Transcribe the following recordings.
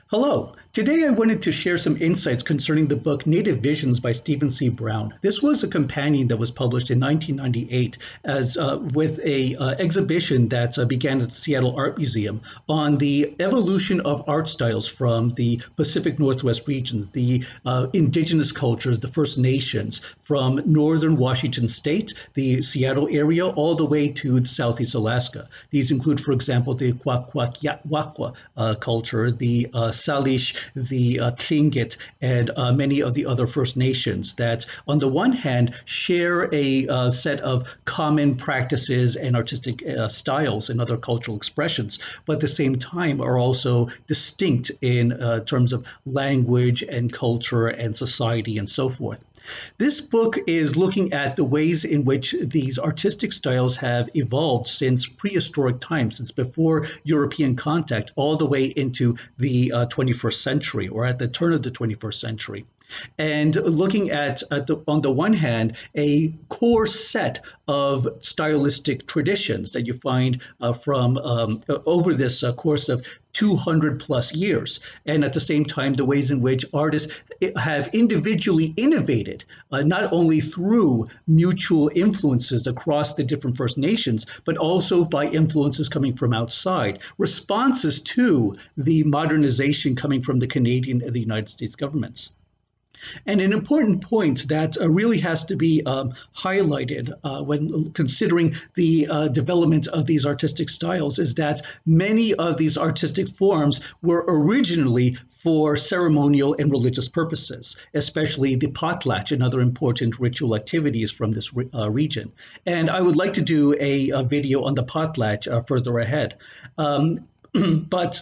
Hello. Today I wanted to share some insights concerning the book Native Visions by Stephen C. Brown. This was a companion that was published in 1998 as with a exhibition that began at the Seattle Art Museum on the evolution of art styles from the Pacific Northwest regions, the indigenous cultures, the First Nations, from northern Washington state, the Seattle area, all the way to Southeast Alaska. These include, for example, the Kwakwaka'wakw culture, the Salish, the Tlingit, and many of the other First Nations that, on the one hand, share a set of common practices and artistic styles and other cultural expressions, but at the same time are also distinct in terms of language and culture and society and so forth. This book is looking at the ways in which these artistic styles have evolved since prehistoric times, since before European contact, all the way into the 21st century or at the turn of the 21st century. And looking on the one hand, a core set of stylistic traditions that you find from over this course of 200 plus years. And at the same time, the ways in which artists have individually innovated, not only through mutual influences across the different First Nations, but also by influences coming from outside, responses to the modernization coming from the Canadian and the United States governments. And an important point that really has to be highlighted when considering the development of these artistic styles is that many of these artistic forms were originally for ceremonial and religious purposes, especially the potlatch and other important ritual activities from this region. And I would like to do a video on the potlatch further ahead. But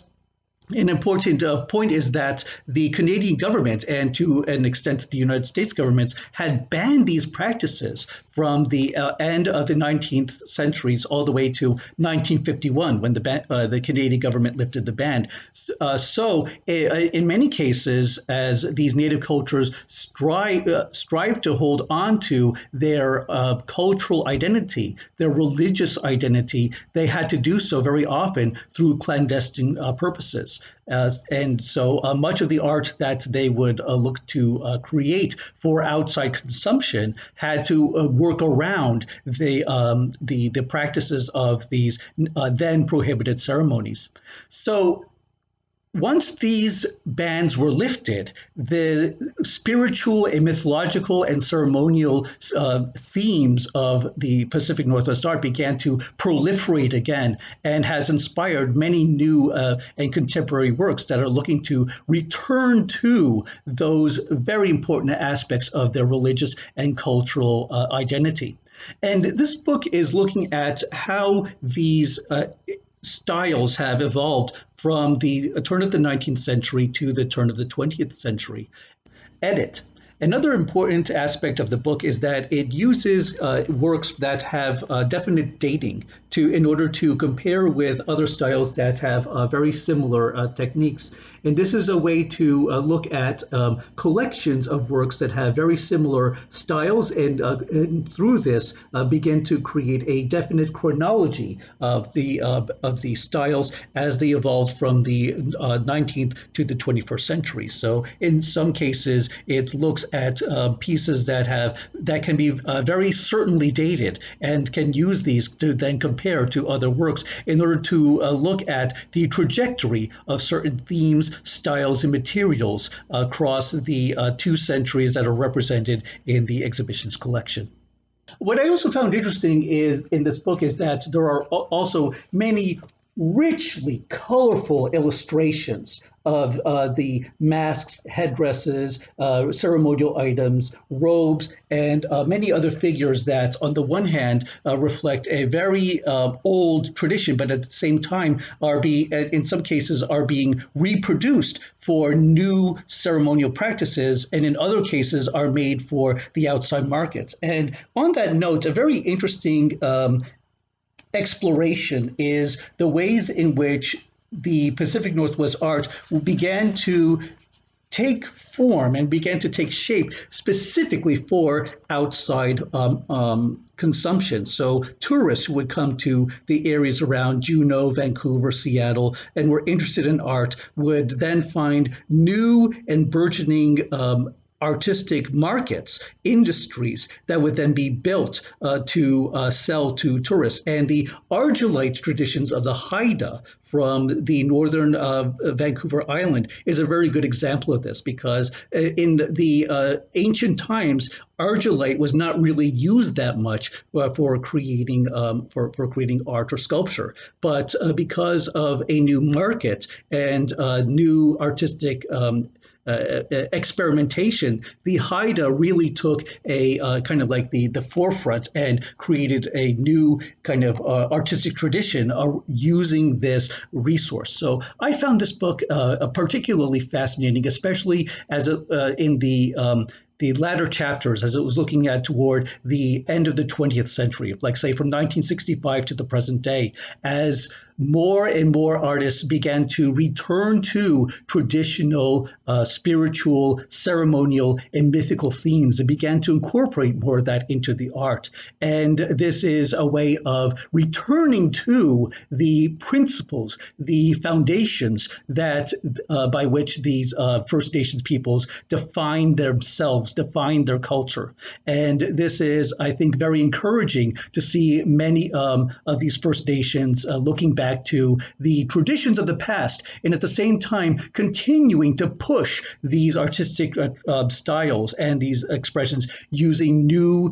an important point is that the Canadian government, and to an extent the United States governments, had banned these practices from the end of the 19th centuries all the way to 1951 when the Canadian government lifted the ban. So in many cases, as these native cultures strive to hold on to their cultural identity, their religious identity, they had to do so very often through clandestine purposes. And so much of the art that they would look to create for outside consumption had to work around the practices of these then prohibited ceremonies. So once these bans were lifted, the spiritual and mythological and ceremonial themes of the Pacific Northwest art began to proliferate again and has inspired many new and contemporary works that are looking to return to those very important aspects of their religious and cultural identity. And this book is looking at how these styles have evolved from the turn of the 19th century to the turn of the 20th century. Edit. Another important aspect of the book is that it uses works that have definite dating in order to compare with other styles that have very similar techniques. And this is a way to look at collections of works that have very similar styles and through this begin to create a definite chronology of the styles as they evolved from the 19th to the 21st century. So in some cases, it looks at pieces that can be very certainly dated and can use these to then compare to other works in order to look at the trajectory of certain themes, styles, and materials across the 2 centuries that are represented in the exhibition's collection. What I also found interesting in this book is that there are also many richly colorful illustrations of the masks, headdresses, ceremonial items, robes, and many other figures that, on the one hand, reflect a very old tradition, but at the same time in some cases, are being reproduced for new ceremonial practices, and in other cases, are made for the outside markets. And on that note, a very interesting exploration is the ways in which the Pacific Northwest art began to take form and began to take shape specifically for outside consumption. So tourists would come to the areas around Juneau, Vancouver, Seattle, and were interested in art would then find new and burgeoning artistic markets, industries that would then be built to sell to tourists. And the Argillite traditions of the Haida from the northern Vancouver Island is a very good example of this, because in the ancient times, Argillite was not really used that much for creating creating art or sculpture, but because of a new market and new artistic experimentation, the Haida really took a kind of like the forefront and created a new kind of artistic tradition using this resource. So I found this book particularly fascinating, especially as in the latter chapters, as it was looking at toward the end of the 20th century, like say from 1965 to the present day, as more and more artists began to return to traditional spiritual, ceremonial, and mythical themes and began to incorporate more of that into the art. And this is a way of returning to the principles, the foundations that by which these First Nations peoples define themselves, define their culture. And this is, I think, very encouraging to see many of these First Nations looking back to the traditions of the past, and at the same time continuing to push these artistic styles and these expressions using new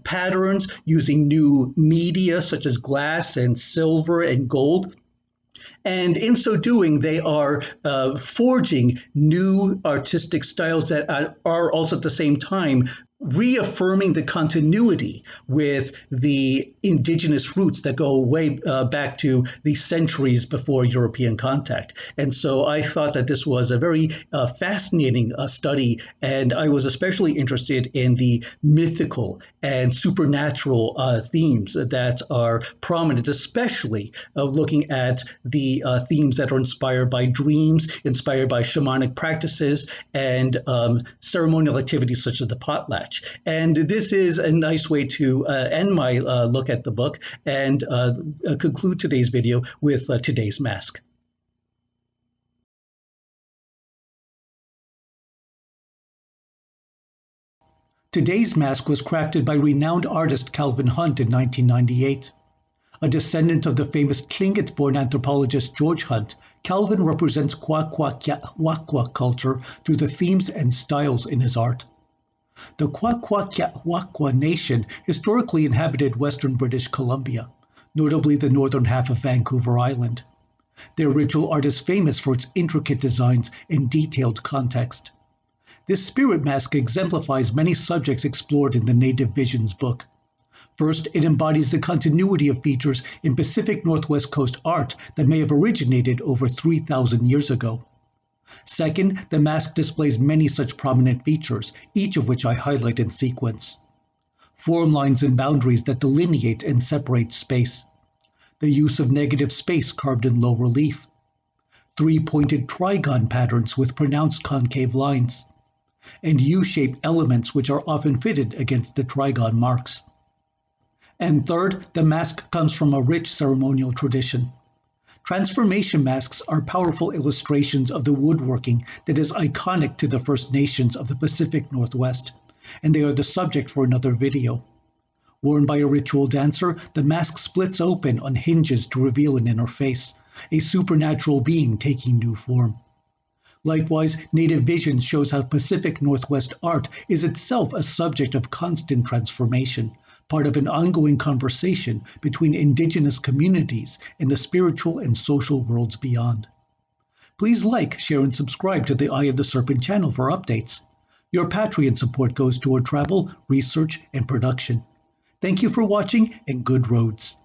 patterns, using new media such as glass and silver and gold. And in so doing, they are forging new artistic styles that are also at the same time reaffirming the continuity with the indigenous roots that go way back to the centuries before European contact. And so I thought that this was a very fascinating study, and I was especially interested in the mythical and supernatural themes that are prominent, especially looking at the themes that are inspired by dreams, inspired by shamanic practices, and ceremonial activities such as the potlatch. And this is a nice way to end my look at the book and conclude today's video with today's mask. Today's mask was crafted by renowned artist Calvin Hunt in 1998. A descendant of the famous Tlingit-born anthropologist George Hunt, Calvin represents Kwakwaka'wakwa culture through the themes and styles in his art. The Kwakwaka'wakwa Nation historically inhabited western British Columbia, notably the northern half of Vancouver Island. Their ritual art is famous for its intricate designs and detailed context. This spirit mask exemplifies many subjects explored in the Native Visions book. First, it embodies the continuity of features in Pacific Northwest Coast art that may have originated over 3,000 years ago. Second, the mask displays many such prominent features, each of which I highlight in sequence. Form lines and boundaries that delineate and separate space. The use of negative space carved in low relief. Three-pointed trigon patterns with pronounced concave lines. And U-shaped elements which are often fitted against the trigon marks. And third, the mask comes from a rich ceremonial tradition. Transformation masks are powerful illustrations of the woodworking that is iconic to the First Nations of the Pacific Northwest, and they are the subject for another video. Worn by a ritual dancer, the mask splits open on hinges to reveal an inner face, a supernatural being taking new form. Likewise, Native Visions shows how Pacific Northwest art is itself a subject of constant transformation, part of an ongoing conversation between indigenous communities and the spiritual and social worlds beyond. Please like, share, and subscribe to the Eye of the Serpent channel for updates. Your Patreon support goes toward travel, research, and production. Thank you for watching, and good roads.